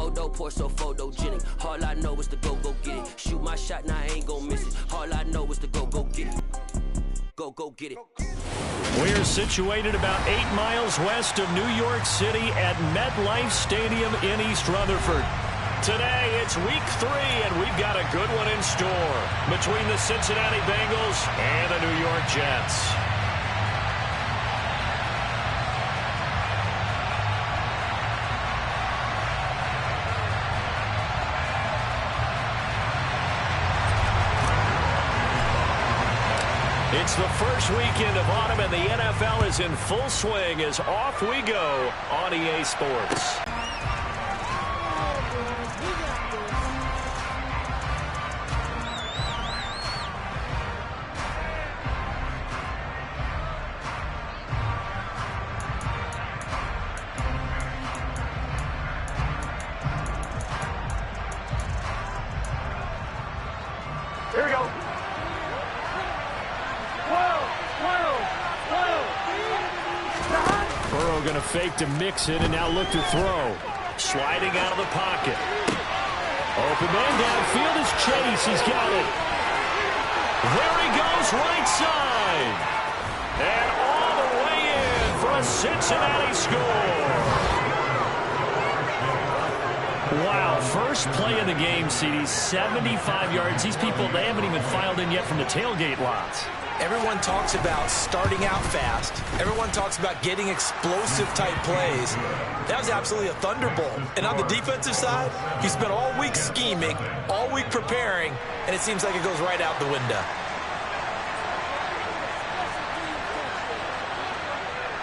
photo, pour so photogenic. All I know is to go get it. Shoot my shot, now I ain't gon' miss it. All I know is to go get it. Go get it. We're situated about 8 miles west of New York City at MetLife Stadium in East Rutherford. Today, it's week 3, and we've got a good one in store between the Cincinnati Bengals and the New York Jets. It's the first weekend of autumn, and the NFL is in full swing as off we go on EA Sports. Here we go. Burrow going to fake to mix it and now look to throw. Sliding out of the pocket. Open man downfield is Chase. He's got it. There he goes, right side. And all the way in for a Cincinnati score. Wow, first play of the game, CD, 75 yards. These people, they haven't even filed in yet from the tailgate lots. Everyone talks about starting out fast. Everyone talks about getting explosive-type plays. That was absolutely a thunderbolt. And on the defensive side, he spent all week scheming, all week preparing, and it seems like it goes right out the window.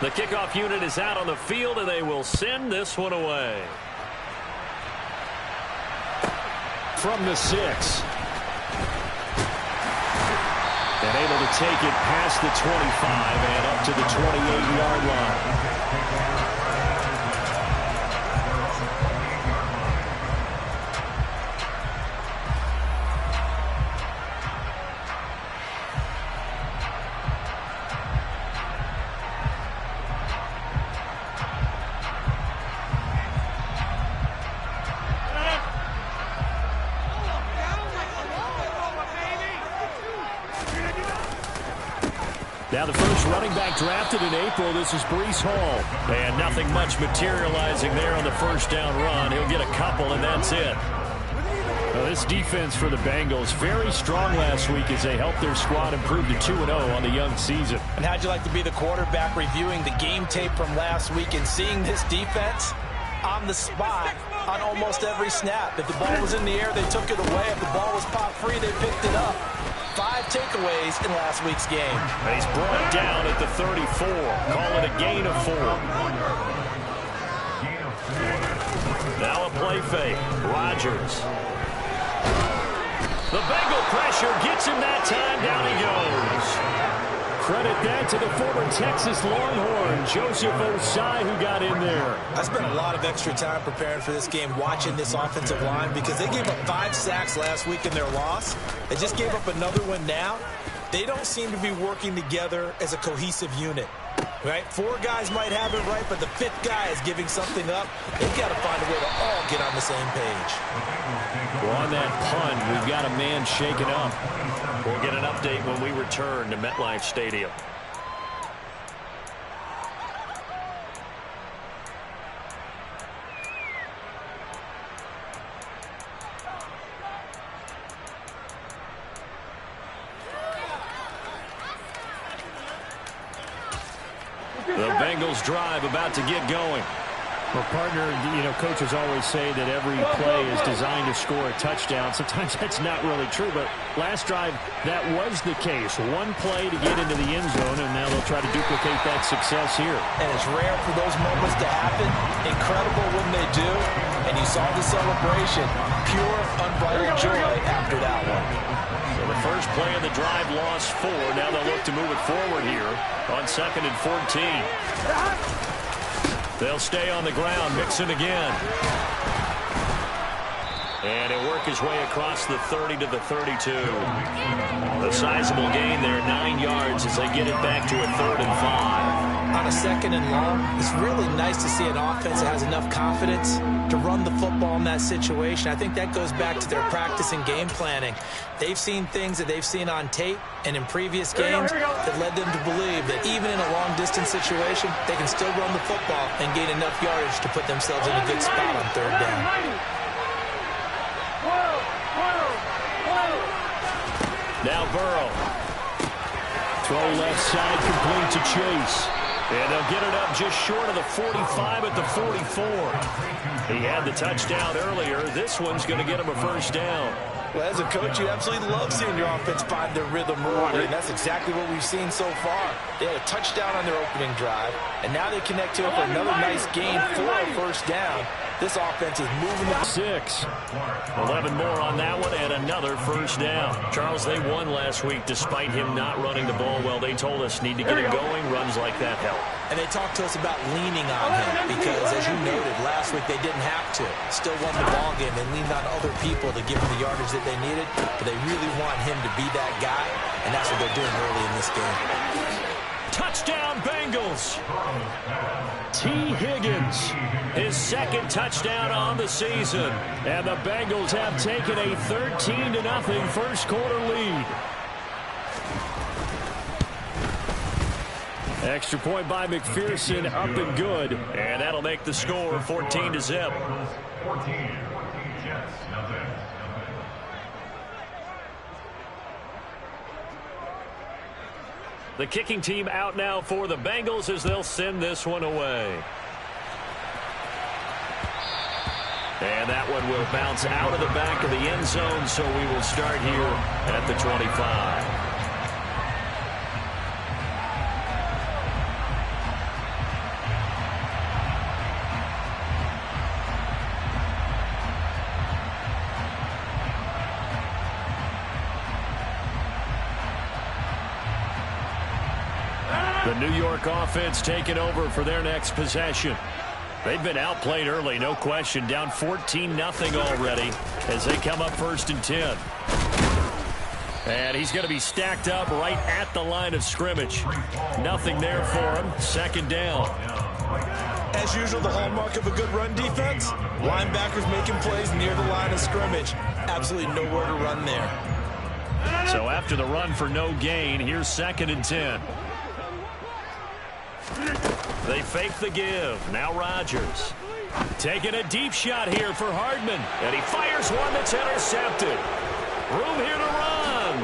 The kickoff unit is out on the field, and they will send this one away. From the 6. And able to take it past the 25 and up to the 28-yard line. Now the first running back drafted in April, this is Breece Hall. And nothing much materializing there on the first down run. He'll get a couple, and that's it. Now this defense for the Bengals, very strong last week as they helped their squad improve to 2-0 on the young season. And how'd you like to be the quarterback reviewing the game tape from last week and seeing this defense on the spot on almost every snap? If the ball was in the air, they took it away. If the ball was pop free, they picked it up. 5 takeaways in last week's game. And he's brought down at the 34. Call it a gain of 4. Now a play fake. Rodgers. The Bengal pressure gets him that time. Down he goes. Credit that to the former Texas Longhorn, Joseph Osai, who got in there. I spent a lot of extra time preparing for this game, watching this offensive line, because they gave up 5 sacks last week in their loss. They just gave up another one now. They don't seem to be working together as a cohesive unit. Right? 4 guys might have it right, but the 5th guy is giving something up. They've got to find a way to all get on the same page. Well, on that punt, we've got a man shaken up. We'll get an update when we return to MetLife Stadium. The Bengals drive about to get going. Well, partner, coaches always say that every play is designed to score a touchdown. Sometimes that's not really true, but last drive, that was the case. One play to get into the end zone, and now they'll try to duplicate that success here. And it's rare for those moments to happen. Incredible when they do. And you saw the celebration. Pure, unbridled joy after that one. So the first play of the drive lost 4. Now they'll look to move it forward here on 2nd and 14. They'll stay on the ground, mix it again. And he'll work his way across the 30 to the 32. A sizable gain there, 9 yards as they get it back to a 3rd and 5. On on a 2nd and long, it's really nice to see an offense that has enough confidence to run the football in that situation. I think that goes back to their practice and game planning. They've seen things that they've seen on tape and in previous games that led them to believe that even in a long-distance situation, they can still run the football and gain enough yardage to put themselves in a good spot on 3rd down. Now Burrow. Throw left side, complete to Chase. And they'll get it up just short of the 45 at the 44. He had the touchdown earlier. This one's going to get him a 1st down. Well, as a coach, you absolutely love seeing your offense find their rhythm early, and that's exactly what we've seen so far. They had a touchdown on their opening drive, and now they connect here for another nice gain for a 1st down. This offense is moving the 6. 11 more on that one and another 1st down. Charles, they won last week despite him not running the ball well. They told us need to get him going. Runs like that help. And they talked to us about leaning on him because, as you noted, last week they didn't have to. Still won the ball game. They leaned on other people to give them the yardage that they needed, but they really want him to be that guy, and that's what they're doing early in this game. Touchdown, Bengals. T. Higgins, his 2nd touchdown on the season. And the Bengals have taken a 13-0 1st quarter lead. Extra point by McPherson, up and good. And that'll make the score 14-0. 14, Jets, nothing. The kicking team out now for the Bengals as they'll send this one away. And that one will bounce out of the back of the end zone, so we will start here at the 25. The New York offense taking over for their next possession. They've been outplayed early, no question. Down 14-0 already as they come up 1st and 10. And he's going to be stacked up right at the line of scrimmage. Nothing there for him. 2nd down. As usual, the hallmark of a good run defense, linebackers making plays near the line of scrimmage. Absolutely nowhere to run there. So after the run for no gain, here's 2nd and 10. They fake the give. Now Rodgers. Taking a deep shot here for Hardman. And he fires one that's intercepted. Room here to run.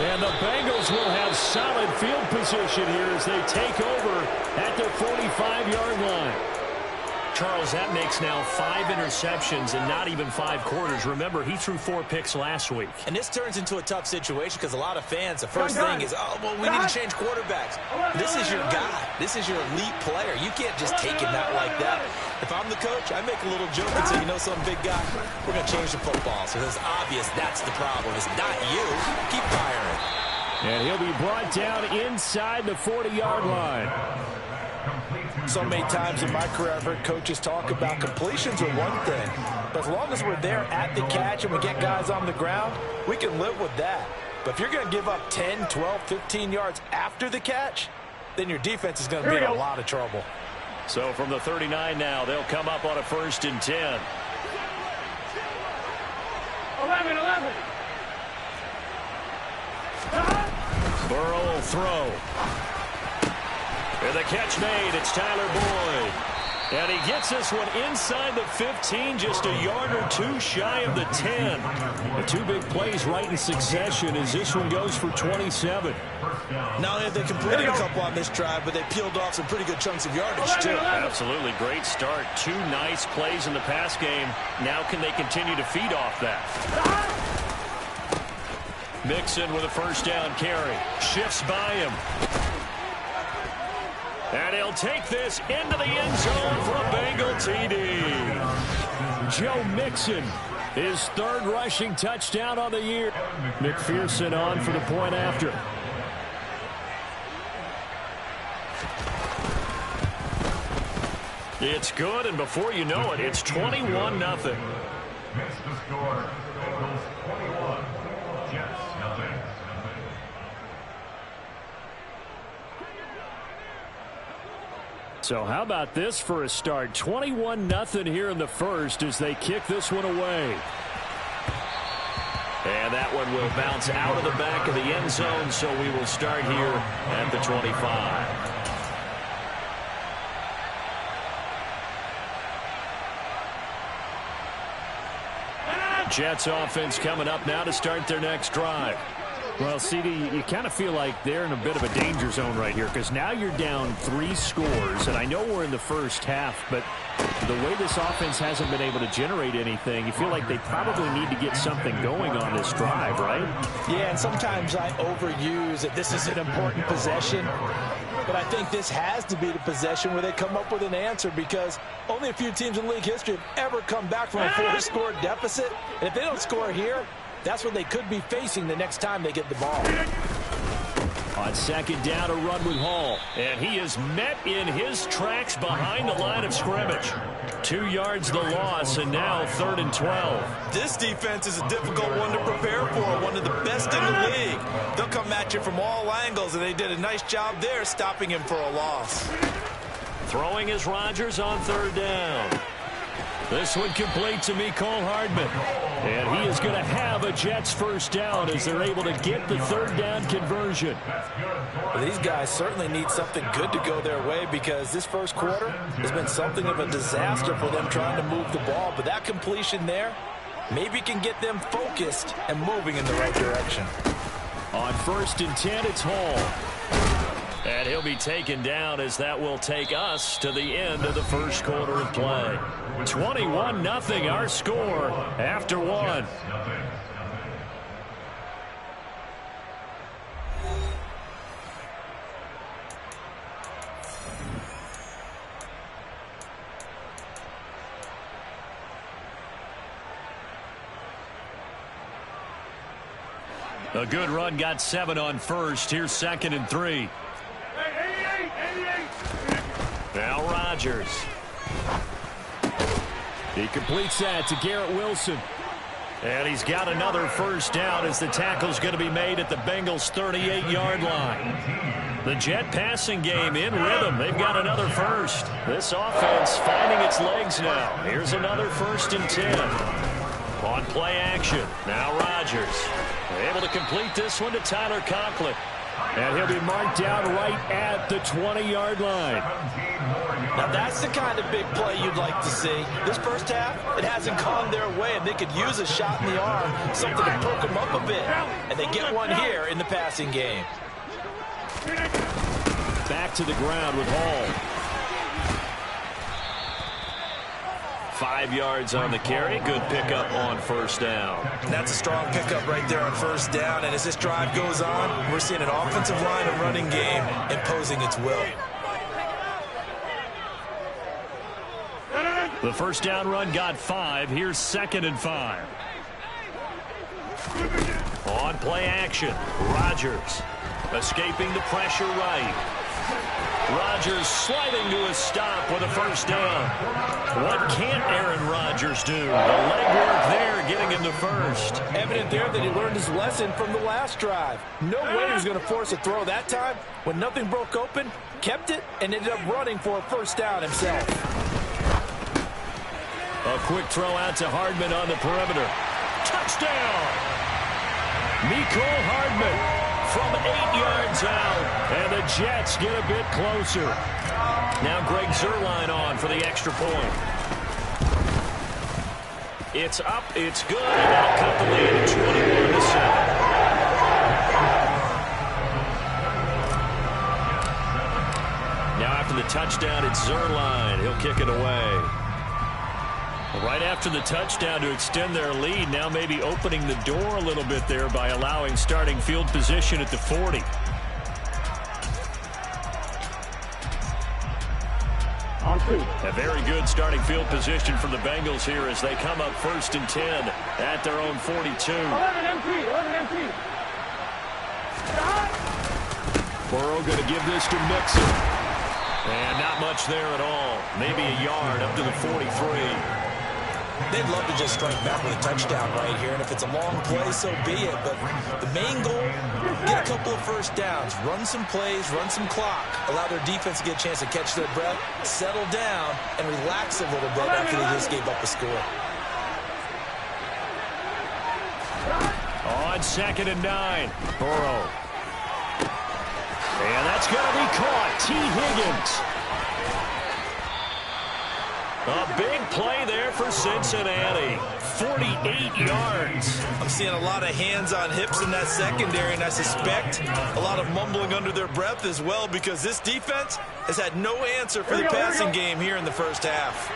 And the Bengals will have solid field position here as they take over at their 45-yard line. Charles, that makes now 5 interceptions in not even 5 quarters. Remember, he threw 4 picks last week. And this turns into a tough situation because a lot of fans, the first thing is, oh, well, we need to change quarterbacks. This is your guy. This is your elite player. You can't just take him out like that. If I'm the coach, I make a little joke and say, you know, some big guy, we're going to change the football. So it's obvious that's the problem. It's not you. Keep firing. And he'll be brought down inside the 40-yard line. So many times in my career, I've heard coaches talk about completions are one thing. But as long as we're there at the catch and we get guys on the ground, we can live with that. But if you're going to give up 10, 12, 15 yards after the catch, then your defense is going to be in a lot of trouble. So from the 39 now, they'll come up on a 1st and 10. 11. Burrow will throw. And the catch made. It's Tyler Boyd. And he gets this one inside the 15, just a yard or 2 shy of the 10. The 2 big plays right in succession as this one goes for 27. Not only have they completed a couple on this drive, but they peeled off some pretty good chunks of yardage, too. Absolutely. Great start. 2 nice plays in the pass game. Now can they continue to feed off that? Mixon with a 1st down carry. Shifts by him. And he'll take this into the end zone for a Bengal TD. Joe Mixon, his 3rd rushing touchdown on the year. McPherson on for the point after. It's good, and before you know it, it's 21-0. Next to score, Bengals 21, Jets nothing. So how about this for a start? 21-0 here in the first as they kick this one away. And that one will bounce out of the back of the end zone, so we will start here at the 25. Jets offense coming up now to start their next drive. Well, CD, you kind of feel like they're in a bit of a danger zone right here because now you're down 3 scores, and I know we're in the first half, but the way this offense hasn't been able to generate anything, you feel like they probably need to get something going on this drive, right? Yeah, and sometimes I overuse that this is an important possession, but I think this has to be the possession where they come up with an answer because only a few teams in league history have ever come back from a 4-score deficit, and if they don't score here, that's what they could be facing the next time they get the ball. On second down, a run with Hall. And he is met in his tracks behind the line of scrimmage. 2 yards the loss, and now 3rd and 12. This defense is a difficult one to prepare for, one of the best in the league. They'll come at you from all angles, and they did a nice job there stopping him for a loss. Throwing is Rodgers on 3rd down. This one complete to Mecole Hardman. And he is going to have a Jets first down as they're able to get the 3rd down conversion. Well, these guys certainly need something good to go their way because this first quarter has been something of a disaster for them trying to move the ball. But that completion there maybe can get them focused and moving in the right direction. On 1st and 10, it's Hall. And he'll be taken down as that will take us to the end of the first quarter of play. 21-0 our score after 1. A good run, got 7 on 1st. Here's 2nd and 3. Now Rodgers. He completes that to Garrett Wilson. And he's got another first down as the tackle's going to be made at the Bengals' 38-yard line. The Jet passing game in rhythm. They've got another first. This offense finding its legs now. Here's another 1st and 10. On play action. Now Rodgers. Able to complete this one to Tyler Conklin. And he'll be marked down right at the 20-yard line. Now that's the kind of big play you'd like to see. This first half, it hasn't gone their way, and they could use a shot in the arm, something to perk them up a bit. And they get one here in the passing game. Back to the ground with Hall. 5 yards on the carry. Good pickup on 1st down. That's a strong pickup right there on 1st down. And as this drive goes on, we're seeing an offensive line and running game imposing its will. The 1st down run got 5. Here's 2nd and 5. On play action, Rodgers escaping the pressure right. Rodgers sliding to a stop with a 1st down. What can't Aaron Rodgers do? The legwork there getting him to 1st. Evident there that he learned his lesson from the last drive. No way he was going to force a throw that time. When nothing broke open, kept it, and ended up running for a 1st down himself. A quick throw out to Hardman on the perimeter. Touchdown! Mecole Hardman from 8 yards out, and the Jets get a bit closer. Now Greg Zuerlein on for the extra point. It's up, it's good, and that'll cut the lead at 21-7. Now after the touchdown, it's Zuerlein. He'll kick it away. Right after the touchdown to extend their lead, now maybe opening the door a little bit there by allowing starting field position at the 40. A very good starting field position for the Bengals here as they come up 1st and 10 at their own 42. 11 MP. Burrow going to give this to Mixon. And not much there at all. Maybe a yard up to the 43. They'd love to just strike back with a touchdown right here, and if it's a long play, so be it. But the main goal, get a couple of first downs, run some plays, run some clock, allow their defense to get a chance to catch their breath, settle down, and relax a little bit after they just gave up a score. On 2nd and 9, Burrow. And that's going to be caught. T. Higgins. A big play there for Cincinnati. 48 yards. I'm seeing a lot of hands on hips in that secondary, and I suspect a lot of mumbling under their breath as well, because this defense has had no answer for the passing game here in the first half.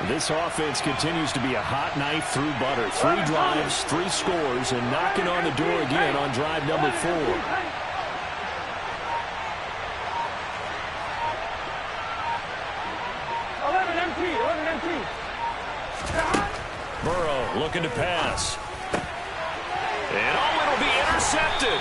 This offense continues to be a hot knife through butter. 3 drives, 3 scores, and knocking on the door again on drive number 4. 11 empty. Burrow looking to pass. And it'll be intercepted.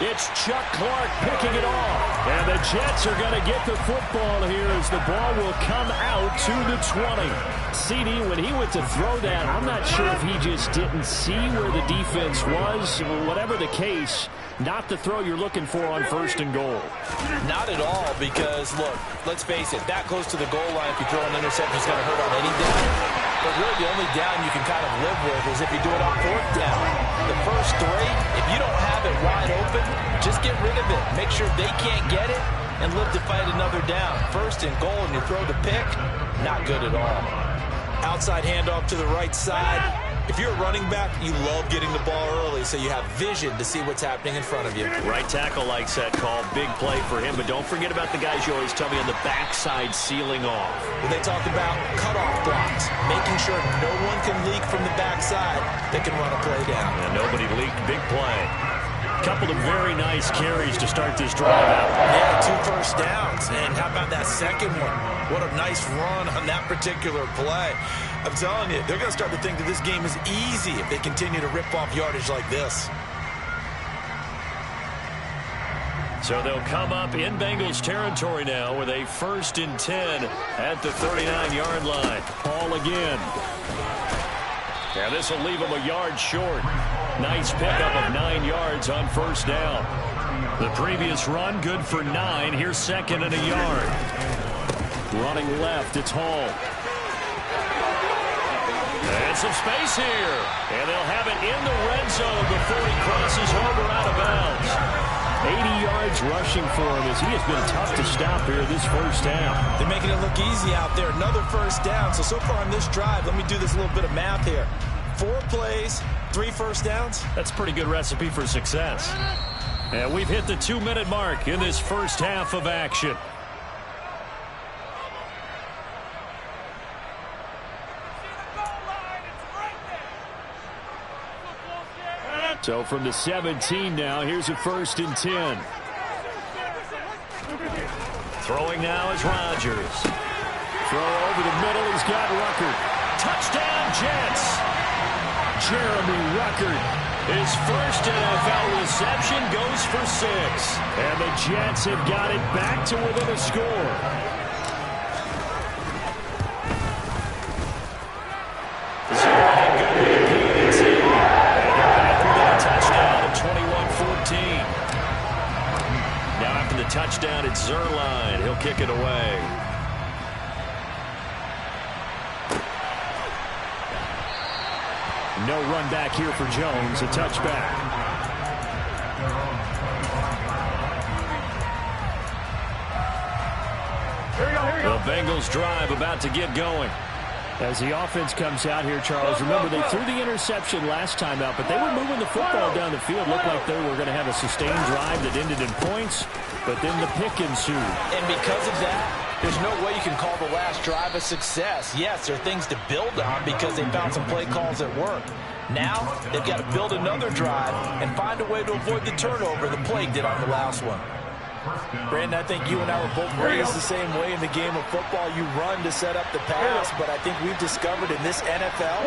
It's Chuck Clark picking it off. And the Jets are going to get the football here as the ball will come out to the 20. CD, when he went to throw that, I'm not sure if he just didn't see where the defense was. Whatever the case, not the throw you're looking for on 1st and goal. Not at all, because, look, let's face it, that close to the goal line, if you throw an interception, it's going to hurt on any down. But really, the only down you can kind of live with is if you do it on 4th down. The first 3, if you don't have it wide open, just get rid of it. Make sure they can't get it and live to fight another down. 1st and goal, and you throw the pick, not good at all. Outside handoff to the right side. If you're a running back, you love getting the ball early so you have vision to see what's happening in front of you. Right tackle likes that call. Big play for him, but don't forget about the guys you always tell me on the backside sealing off. When they talk about cutoff blocks, making sure no one can leak from the backside that can run a play down. And nobody leaked. Big play. Couple of very nice carries to start this drive out. Yeah, 2 first downs. And how about that second one? What a nice run on that particular play. I'm telling you, they're going to start to think that this game is easy if they continue to rip off yardage like this. So they'll come up in Bengals territory now with a 1st and 10 at the 39-yard line. Paul again. Yeah, this will leave him a yard short. Nice pickup of 9 yards on 1st down. The previous run, good for 9. Here's 2nd and a yard. Running left, it's Hall. And some space here. And they'll have it in the red zone before he crosses over out of bounds. 80 yards rushing for him as he has been tough to stop here this first half. They're making it look easy out there. Another 1st down. So far on this drive, let me do this little bit of math here. 4 plays, 3 first downs. That's a pretty good recipe for success. And we've hit the 2-minute mark in this first half of action. So from the 17 now, here's a 1st and 10. Throwing now is Rodgers. Throw over the middle, he's got Ruckert. Touchdown, Jets! Jeremy Ruckert, his first NFL reception, goes for 6. And the Jets have got it back to within a score. Touchdown at Zerline. He'll kick it away. No run back here for Jones. A touchback. The Bengals drive about to get going. As the offense comes out here, Charles, remember they threw the interception last time out, but they were moving the football down the field. Looked like they were going to have a sustained drive that ended in points, but then the pick ensued. And because of that, there's no way you can call the last drive a success. Yes, there are things to build on because they found some play calls that work. Now, they've got to build another drive and find a way to avoid the turnover the play did on the last one. Brandon, I think you and I were both raised the same way in the game of football. You run to set up the pass, but I think we've discovered in this NFL,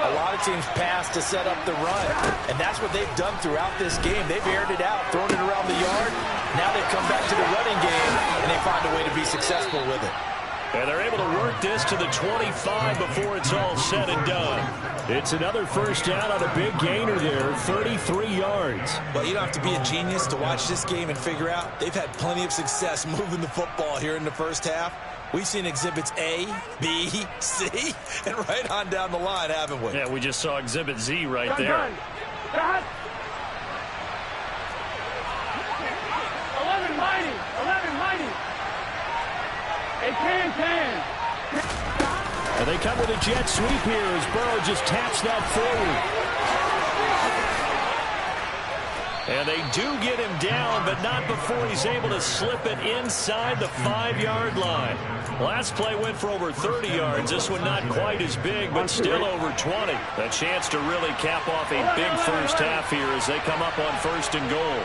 a lot of teams pass to set up the run. And that's what they've done throughout this game. They've aired it out, thrown it around the yard. Now they've come back to the running game, and they find a way to be successful with it. And they're able to work this to the 25 before it's all said and done. It's another first down on a big gainer there, 33 yards. Well, you don't have to be a genius to watch this game and figure out they've had plenty of success moving the football here in the first half. We've seen exhibits A, B, C, and right on down the line, haven't we? Yeah, we just saw exhibit Z right there. 11 mighty. 11 mighty. A can. And they come with a jet sweep here as Burrow just taps that forward. And they do get him down, but not before he's able to slip it inside the 5-yard line. Last play went for over 30 yards. This one not quite as big, but still over 20. A chance to really cap off a big first half here as they come up on 1st and goal.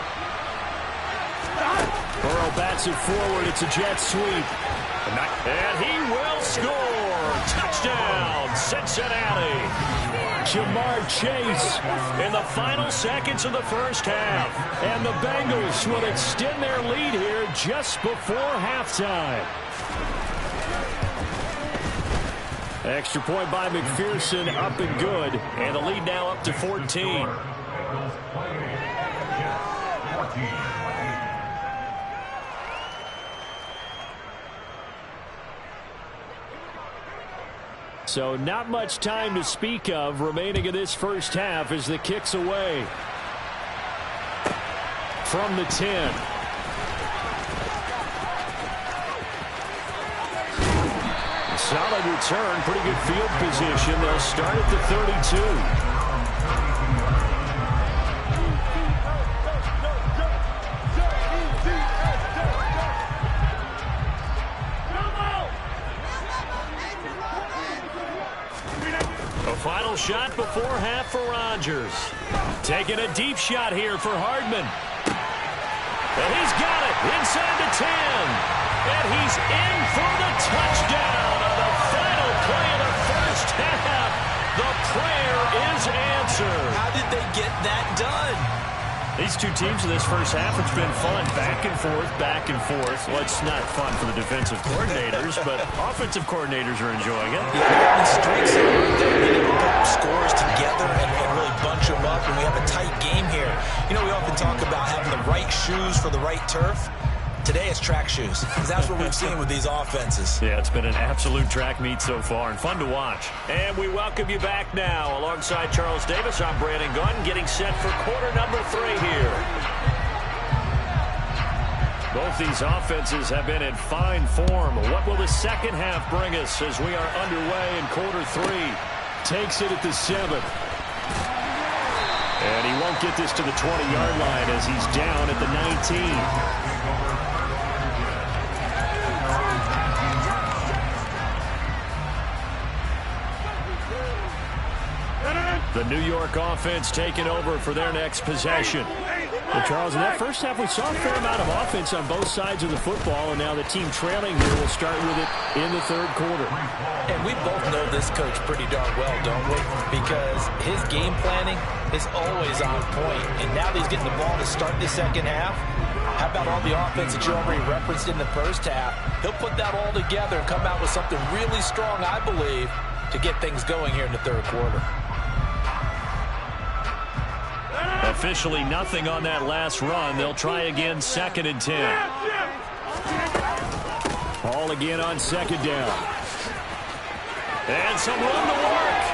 Burrow bats it forward. It's a jet sweep. And he will score. Touchdown, Cincinnati. Jamar Chase in the final seconds of the first half. And the Bengals will extend their lead here just before halftime. Extra point by McPherson, up and good. And the lead now up to 14. So not much time to speak of remaining in this first half as the kick's away. From the 10. Solid return, pretty good field position. They'll start at the 32. Final shot before half for Rodgers. Taking a deep shot here for Hardman. And he's got it inside the 10. And he's in for the touchdown on the final play of the first half. The prayer is answered. How did they get that done? These two teams in this first half, it's been fun. Back and forth, back and forth. Well, it's not fun for the defensive coordinators, but offensive coordinators are enjoying it. Yeah, and streaks are being able to put scores together and really bunch them up, and we have a tight game here. You know, we often talk about having the right shoes for the right turf. Today it's track shoes, because that's what we've seen with these offenses. Yeah, it's been an absolute track meet so far and fun to watch. And we welcome you back now. Alongside Charles Davis, I'm Brandon Gunn, getting set for quarter number 3 here. Both these offenses have been in fine form. What will the second half bring us as we are underway in quarter 3? Takes it at the 7. And he won't get this to the 20-yard line as he's down at the 19. The New York offense taking over for their next possession. Well, Charles, in that first half, we saw a fair amount of offense on both sides of the football, and now the team trailing here will start with it in the third quarter. And we both know this coach pretty darn well, don't we? Because his game planning is always on point. And now that he's getting the ball to start the second half, how about all the offense that you already referenced in the first half? He'll put that all together and come out with something really strong, I believe, to get things going here in the third quarter. Officially nothing on that last run. They'll try again, 2nd and 10. Ball again on 2nd down. And some room to work.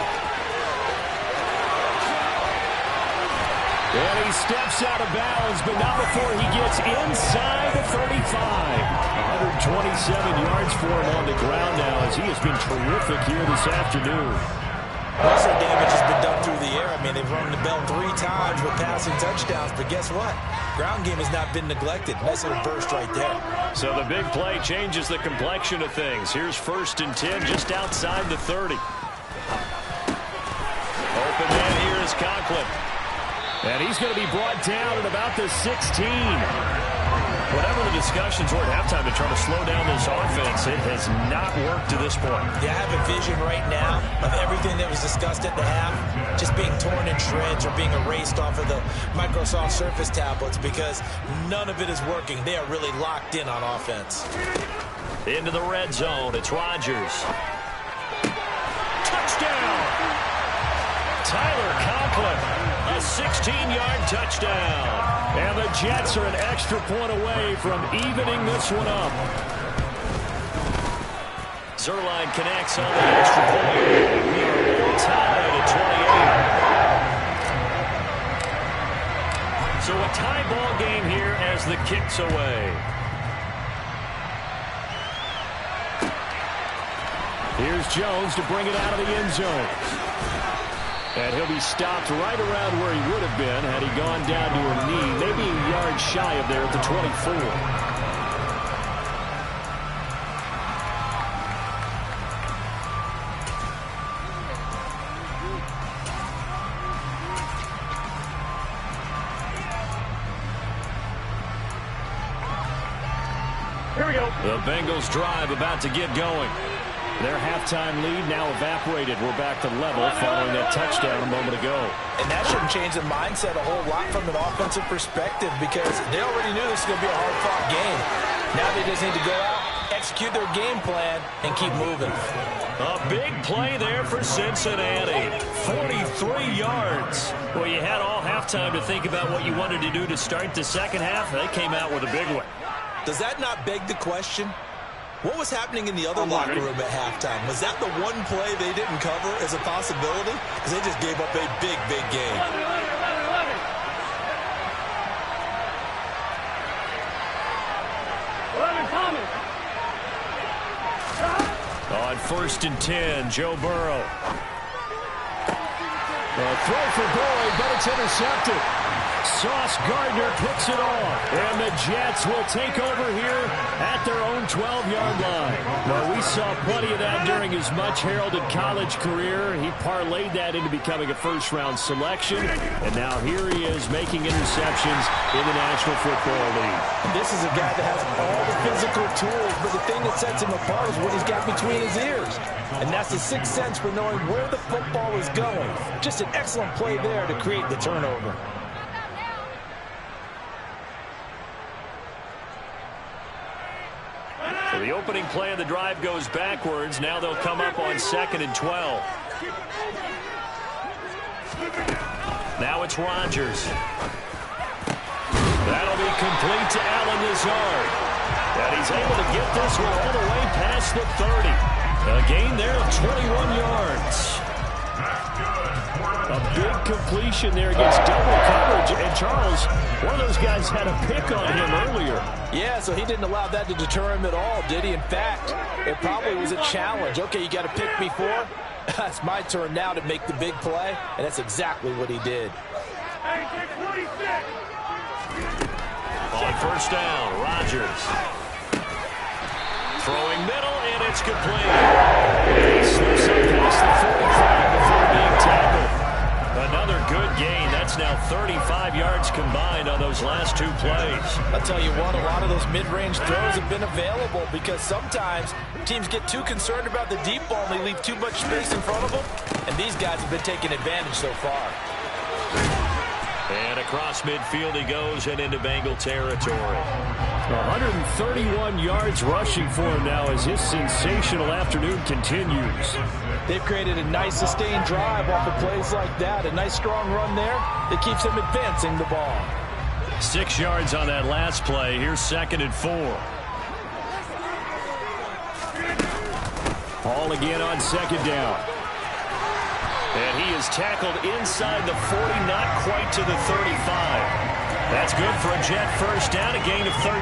And he steps out of bounds, but not before he gets inside the 35. 127 yards for him on the ground now as he has been terrific here this afternoon. Most of the damage has been done through the air. I mean, they've rung the bell 3 times with passing touchdowns, but guess what? Ground game has not been neglected. Nice little burst right there. So the big play changes the complexion of things. Here's 1st and 10 just outside the 30. Open man here is Conklin. And he's going to be brought down at about the 16. Whatever the discussions were at halftime to try to slow down this offense, it has not worked to this point. Yeah, I have a vision right now of everything that was discussed at the half just being torn in shreds or being erased off of the Microsoft Surface tablets because none of it is working. They are really locked in on offense. Into the red zone, it's Rodgers. Touchdown! Tyler Conklin, a 16-yard touchdown. And the Jets are an extra point away from evening this one up. Zerline connects on the extra point. We are all tied at 28. So a tie ball game here as the kick's away. Here's Jones to bring it out of the end zone. And he'll be stopped right around where he would have been had he gone down to a knee, maybe a yard shy of there at the 24. Here we go. The Bengals drive about to get going. Their halftime lead now evaporated. We're back to level following that touchdown a moment ago. And that shouldn't change the mindset a whole lot from an offensive perspective because they already knew this was going to be a hard-fought game. Now they just need to go out, execute their game plan, and keep moving. A big play there for Cincinnati. 43 yards. Well, you had all halftime to think about what you wanted to do to start the second half. They came out with a big one. Does that not beg the question? What was happening in the other locker room at halftime? Was that the one play they didn't cover as a possibility? Because they just gave up a big, big game. 11 coming. On 1st and 10, Joe Burrow. A throw for Boyd, but it's intercepted. Sauce Gardner picks it off. And the Jets will take over here at their own 12-yard line. Well, we saw plenty of that during his much-heralded college career. He parlayed that into becoming a first-round selection. And now here he is making interceptions in the National Football League. This is a guy that has all the physical tools, but the thing that sets him apart is what he's got between his ears. And that's the sixth sense for knowing where the football is going. Just an excellent play there to create the turnover. So the opening play of the drive goes backwards. Now they'll come up on 2nd and 12. Now it's Rodgers. That'll be complete to Allen Lazard. And he's able to get this one all the way past the 30. A gain there of 21 yards. A big completion there against double coverage. And Charles, one of those guys had a pick on him earlier. Yeah, so he didn't allow that to deter him at all, did he? In fact, it probably was a challenge. Okay, you got to pick me for? It's my turn now to make the big play, and that's exactly what he did. On 1st down, Rodgers. Throwing middle, and it's complete. He slips up past the 45 before being tackled. Another good gain. That's now 35 yards combined on those last two plays. I'll tell you what, a lot of those mid-range throws have been available because sometimes teams get too concerned about the deep ball and they leave too much space in front of them, and these guys have been taking advantage so far. And across midfield he goes and into Bengal territory. 131 yards rushing for him now as his sensational afternoon continues. They've created a nice sustained drive off of plays like that. A nice strong run there that keeps him advancing the ball. 6 yards on that last play. Here's 2nd and 4. Hall again on 2nd down. And he is tackled inside the 40, not quite to the 35. That's good for a Jet first down, a gain of 13.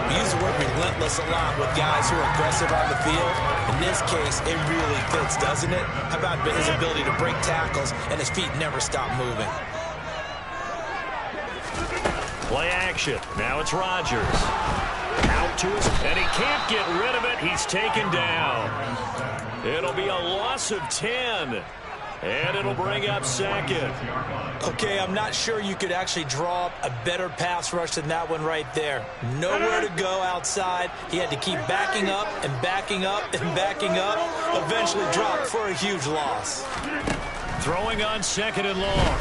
We use the word relentless a lot with guys who are aggressive on the field. In this case, it really fits, doesn't it? How about his ability to break tackles and his feet never stop moving? Play action. Now it's Rodgers. Out to his, and he can't get rid of it. He's taken down. It'll be a loss of 10. And it'll bring up 2nd. Okay, I'm not sure you could actually draw up a better pass rush than that one right there. Nowhere to go outside. He had to keep backing up and backing up and backing up. Eventually dropped for a huge loss. Throwing on 2nd and long.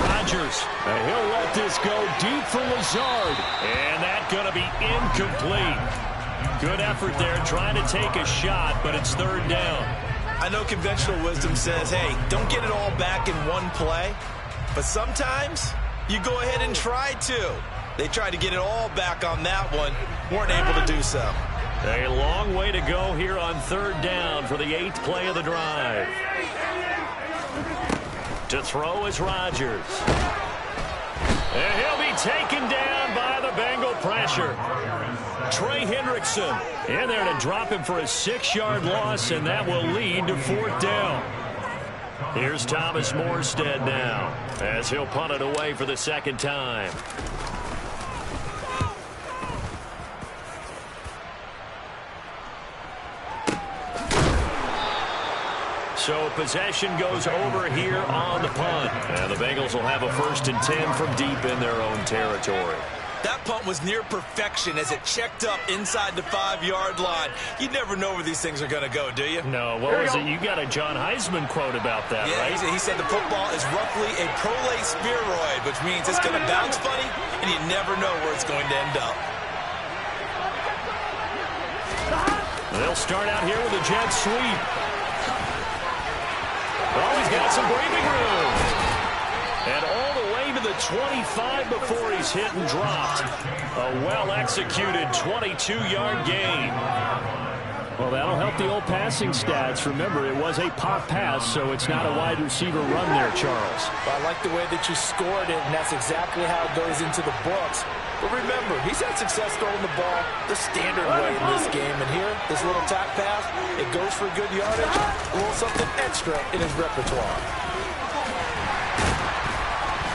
Rodgers. And he'll let this go deep for Lazard. And that's going to be incomplete. Good effort there, trying to take a shot, but it's third down. I know conventional wisdom says, hey, don't get it all back in one play. But sometimes you go ahead and try to. They tried to get it all back on that one. Weren't able to do so. A long way to go here on third down for the 8th play of the drive. To throw is Rodgers. And he'll be taken down by the Bengal pressure. Trey Hendrickson in there to drop him for a 6-yard loss, and that will lead to 4th down. Here's Thomas Morstead now as he'll punt it away for the 2nd time. So possession goes over here on the punt. And the Bengals will have a 1st and 10 from deep in their own territory. That punt was near perfection as it checked up inside the 5-yard line. You never know where these things are going to go, do you? No, what was it? You got a John Heisman quote about that, right? He said the football is roughly a prolate spheroid, which means it's going to bounce funny, and you never know where it's going to end up. They'll start out here with a jet sweep. Oh, he's got some breathing room. And all the way to the 25 before he's hit and dropped. A well-executed 22-yard gain. Well, that'll help the old passing stats. Remember, it was a pop pass, so it's not a wide receiver run there, Charles. Well, I like the way that you scored it, and that's exactly how it goes into the books. But remember, he's had success throwing the ball the standard way in this game. And here, this little tap pass, it goes for good yardage, a little something extra in his repertoire.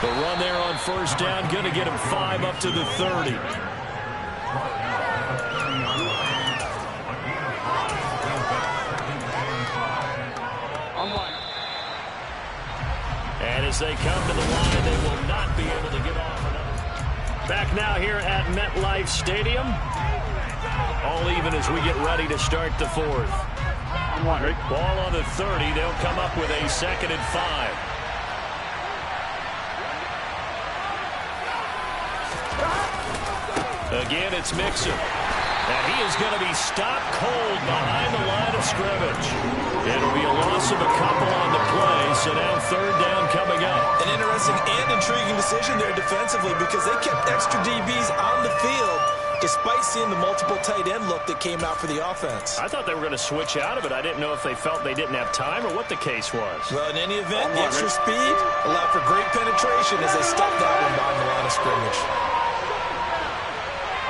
The run there on 1st down, going to get him 5 up to the 30. And as they come to the line, they will not be able to get off another. Back now here at MetLife Stadium. All even as we get ready to start the 4th. Ball on the 30. They'll come up with a 2nd and 5. Again, it's Mixon. And he is going to be stopped cold behind the line of scrimmage. It'll be a loss of a couple on the play, so now 3rd down coming up. An interesting and intriguing decision there defensively because they kept extra DBs on the field despite seeing the multiple tight end look that came out for the offense. I thought they were going to switch out of it. I didn't know if they felt they didn't have time or what the case was. Well, in any event, the extra speed allowed for great penetration as they stopped that one behind the line of scrimmage.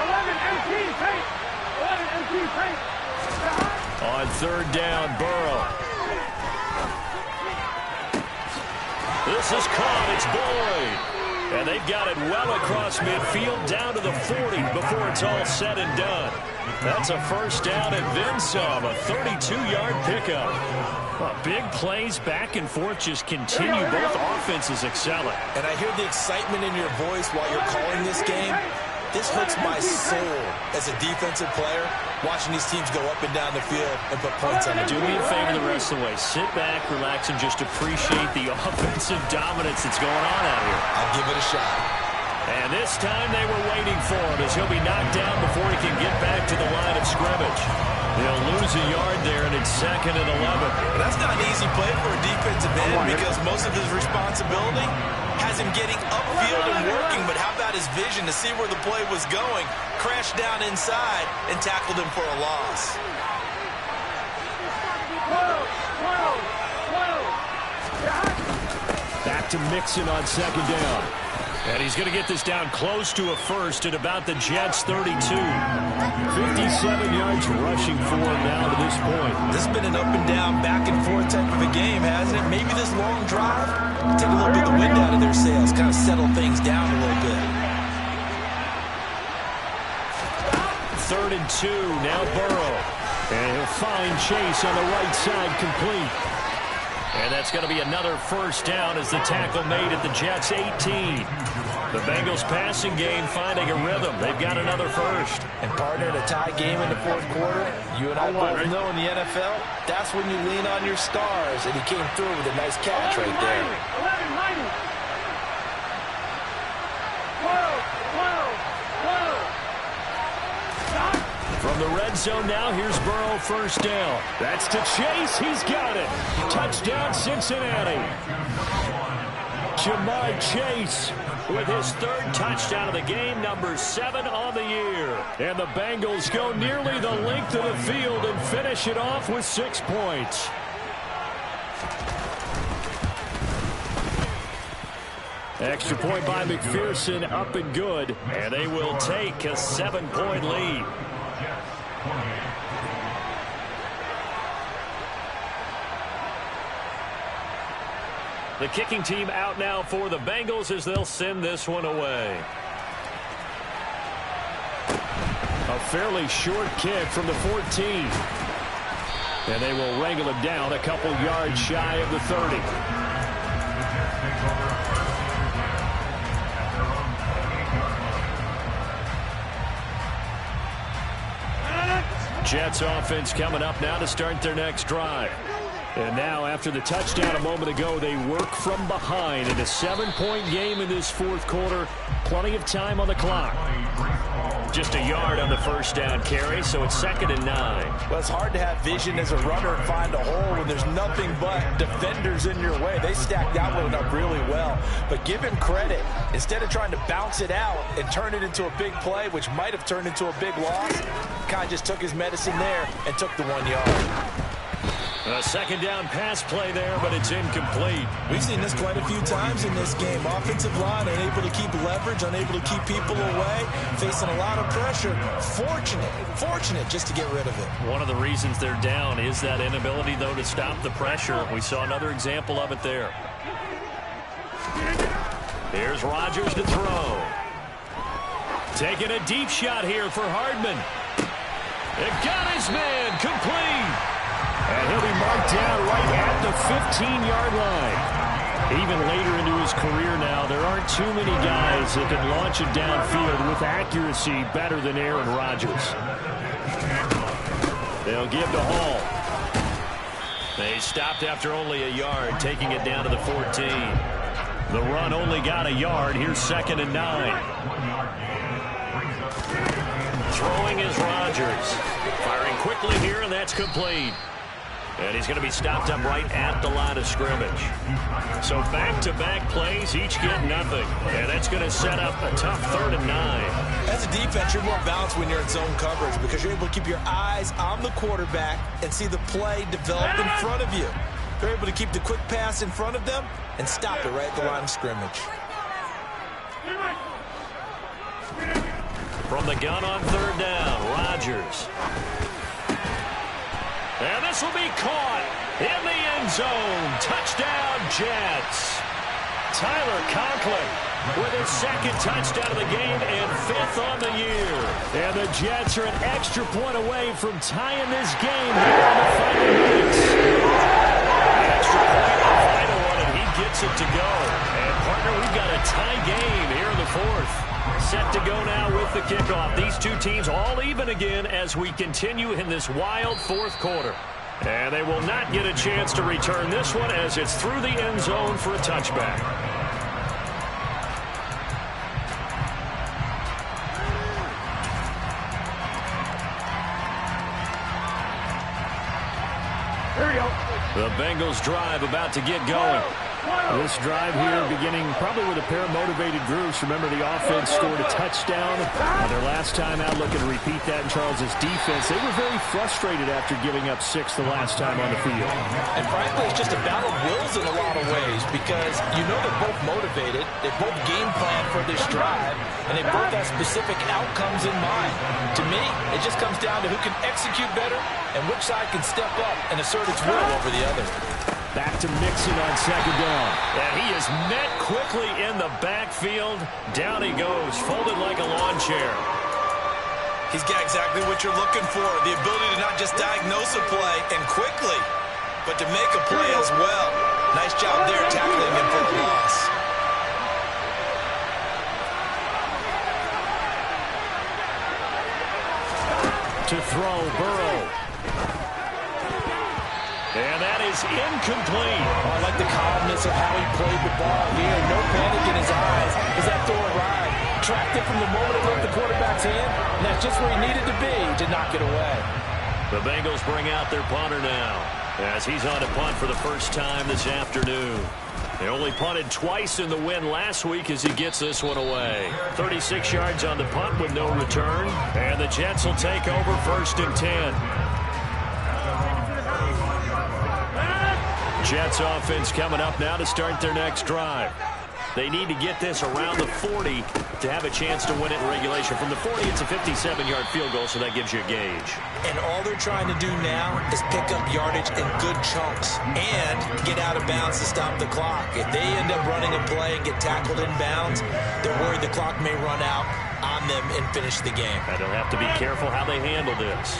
11 MT paint. 11 MT paint. On 3rd down, Burrow. This is caught. It's Boyd. And they've got it well across midfield down to the 40 before it's all said and done. That's a 1st down and then some. A 32-yard pickup. Well, big plays back and forth just continue. Both offenses excelling. And I hear the excitement in your voice while you're calling this game. This hurts my soul as a defensive player, watching these teams go up and down the field and put points on the board. Do me a favor the rest of the way. Sit back, relax, and just appreciate the offensive dominance that's going on out here. I'll give it a shot. And this time they were waiting for him as he'll be knocked down before he can get back to the line of scrimmage. They'll lose a yard there, and it's 2nd and 11. But that's not an easy play for a defensive end because most of his responsibility has him getting upfield and working, but how about his vision to see where the play was going, crashed down inside, and tackled him for a loss. Back to Mixon on 2nd down. And he's going to get this down close to a 1st at about the Jets' 32. 57 yards rushing for him now to this point. This has been an up and down, back and forth type of a game, hasn't it? Maybe this long drive take a little bit of the wind out of their sails, kind of settle things down a little bit. 3rd and 2, now Burrow. And he'll find Chase on the right side, complete. And that's going to be another 1st down as the tackle made at the Jets' 18. The Bengals passing game finding a rhythm. They've got another 1st. And partner, in a tie game in the 4th quarter, you and I both know in the NFL, that's when you lean on your stars. And he came through with a nice catch right there. 12. From From the red zone now, here's Burrow, first down. That's to Chase. He's got it. Touchdown, Cincinnati. Jamar Chase with his third touchdown of the game, number 7 on the year. And the Bengals go nearly the length of the field and finish it off with 6 points. Extra point by McPherson, up and good. And they will take a 7-point lead. The kicking team out now for the Bengals as they'll send this one away. A fairly short kick from the 14. And they will wrangle him down a couple yards shy of the 30. Jets offense coming up now to start their next drive. And now, after the touchdown a moment ago, they work from behind in a 7-point game in this fourth quarter. Plenty of time on the clock. Just a yard on the first down carry, so it's 2nd and 9. Well, it's hard to have vision as a runner and find a hole when there's nothing but defenders in your way. They stacked that one up really well. But give him credit. Instead of trying to bounce it out and turn it into a big play, which might have turned into a big loss, Kai just took his medicine there and took the 1 yard. A second down pass play there, but it's incomplete. We've seen this quite a few times in this game. Offensive line unable to keep leverage, unable to keep people away, facing a lot of pressure. Fortunate just to get rid of it. One of the reasons they're down is that inability, though, to stop the pressure. We saw another example of it there. Here's Rodgers to throw. Taking a deep shot here for Hardman. It got his man, complete. And he'll be marked down right at the 15-yard line. Even later into his career now, there aren't too many guys that can launch it downfield with accuracy better than Aaron Rodgers. They'll give to Hall. They stopped after only a yard, taking it down to the 14. The run only got a yard. Here's 2nd and 9. Throwing is Rodgers. Firing quickly here, and that's complete. And he's going to be stopped up right at the line of scrimmage. So back-to-back plays, each get nothing. And that's going to set up a tough 3rd and 9. As a defense, you're more balanced when you're in zone coverage because you're able to keep your eyes on the quarterback and see the play develop in front of you. They're able to keep the quick pass in front of them and stop it right at the line of scrimmage. From the gun on 3rd down, Rodgers. And this will be caught in the end zone. Touchdown, Jets. Tyler Conklin with his 2nd touchdown of the game and 5th on the year. And the Jets are an extra point away from tying this game here in the final minutes. The extra point, the final one, and he gets it to go. And, partner, we've got a tie game here in the 4th. Set to go now with the kickoff. These two teams all even again as we continue in this wild 4th quarter. And they will not get a chance to return this one as it's through the end zone for a touchback. Here we go. The Bengals drive about to get going. This drive here beginning probably with a pair of motivated groups. Remember, the offense scored a touchdown their last time out. Looking to repeat that in Charles' defense. They were very frustrated after giving up 6 the last time on the field. And frankly, it's just a battle of wills in a lot of ways because you know they're both motivated. They both game plan for this drive, and they both have specific outcomes in mind. To me, it just comes down to who can execute better and which side can step up and assert its will over the other. Back to Mixon on 2nd down. And he is met quickly in the backfield. Down he goes, folded like a lawn chair. He's got exactly what you're looking for, the ability to not just diagnose a play and quickly, but to make a play as well. Nice job there tackling him for a loss. To throw, Burrow. And that is incomplete. Oh, I like the calmness of how he played the ball here. No panic in his eyes as that throw arrived. tracked it from the moment it left the quarterback's hand, and that's just where he needed to be to knock it away. The Bengals bring out their punter now, as he's on to punt for the first time this afternoon. They only punted twice in the win last week as he gets this one away. 36 yards on the punt with no return, and the Jets will take over 1st and 10. Jets offense coming up now to start their next drive. They need to get this around the 40 to have a chance to win it in regulation. From the 40, it's a 57-yard field goal, so that gives you a gauge. And all they're trying to do now is pick up yardage in good chunks and get out of bounds to stop the clock. If they end up running a play and get tackled in bounds, they're worried the clock may run out on them and finish the game. And they'll have to be careful how they handle this.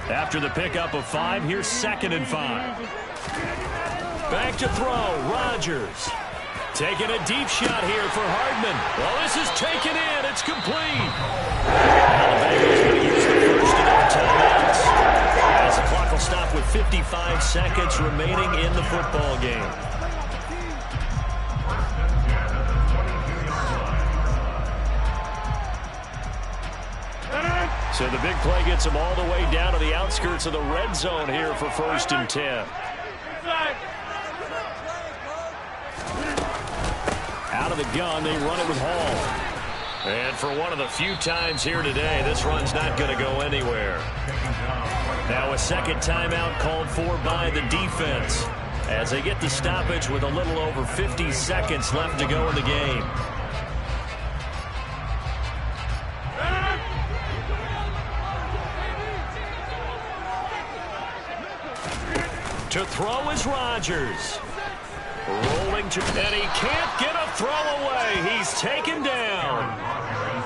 After the pickup of 5, here's 2nd and 5. Back to throw, Rodgers. Taking a deep shot here for Hardman. Well, this is taken in. It's complete. Now the Bengals going to use the first and other timeouts, as the clock will stop with 55 seconds remaining in the football game. So the big play gets them all the way down to the outskirts of the red zone here for 1st and 10. Out of the gun, they run it with Hall. And for one of the few times here today, this run's not going to go anywhere. Now a second timeout called for by the defense, as they get the stoppage with a little over 50 seconds left to go in the game. To throw is Rodgers. Rolling to, and he can't get a throw away. He's taken down.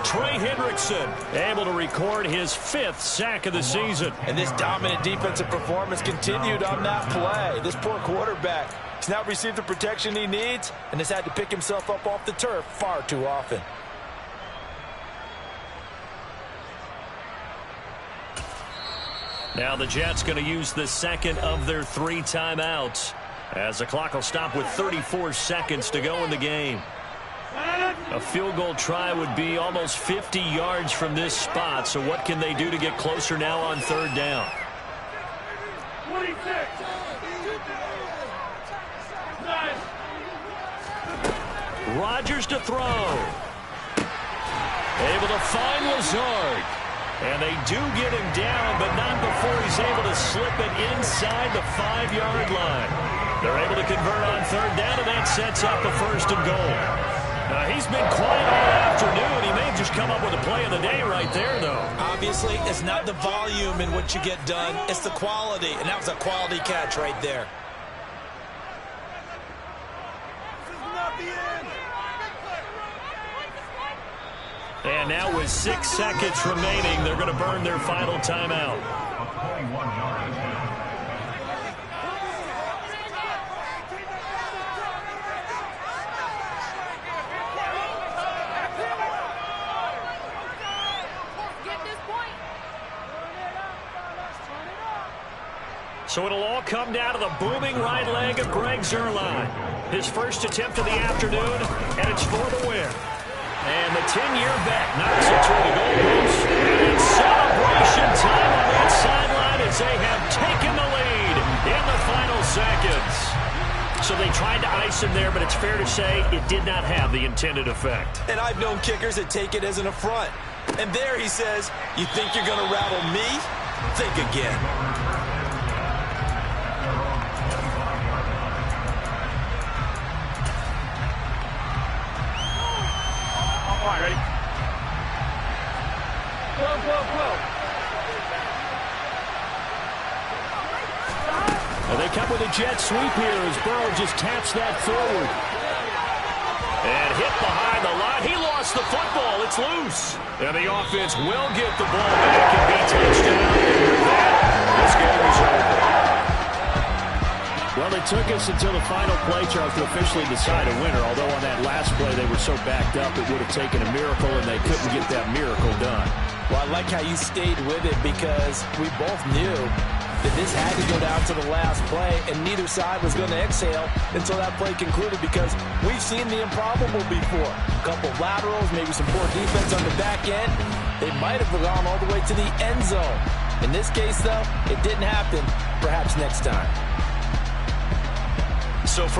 Trey Hendrickson able to record his 5th sack of the season. And this dominant defensive performance continued on that play. This poor quarterback has not received the protection he needs and has had to pick himself up off the turf far too often. Now the Jets going to use the second of their 3 timeouts, as the clock will stop with 34 seconds to go in the game. A field goal try would be almost 50 yards from this spot, so what can they do to get closer now on 3rd down? 26. Rodgers to throw. Able to find Lazard. And they do get him down, but not before he's able to slip it inside the 5-yard line. They're able to convert on 3rd down, and that sets up a 1st and goal. He's been quiet all afternoon. He may have just come up with a play of the day right there, though. Obviously, it's not the volume in what you get done. It's the quality, and that was a quality catch right there. And now with 6 seconds remaining, they're going to burn their final timeout. So it'll all come down to the booming right leg of Greg Zuerlein. His first attempt of the afternoon, and it's for the win. And the 10-year vet knocks it through the goalpost. And it's celebration time on that sideline as they have taken the lead in the final seconds. So they tried to ice him there, but it's fair to say it did not have the intended effect. And I've known kickers that take it as an affront. And there he says, you think you're going to rattle me? Think again. All right, ready? Go. And they come with a jet sweep here as Burrow just taps that forward. And hit behind the line. He lost the football. It's loose. And the offense will get the ball back and be touchdown. And with that, this game is over. Well, it took us until the final play, Charles, to officially decide a winner. Although on that last play they were so backed up, it would have taken a miracle, and they couldn't get that miracle done. Well, I like how you stayed with it because we both knew that this had to go down to the last play, and neither side was going to exhale until that play concluded, because we've seen the improbable before. A couple of laterals, maybe some poor defense on the back end. They might have gone all the way to the end zone. In this case, though, it didn't happen. Perhaps next time. So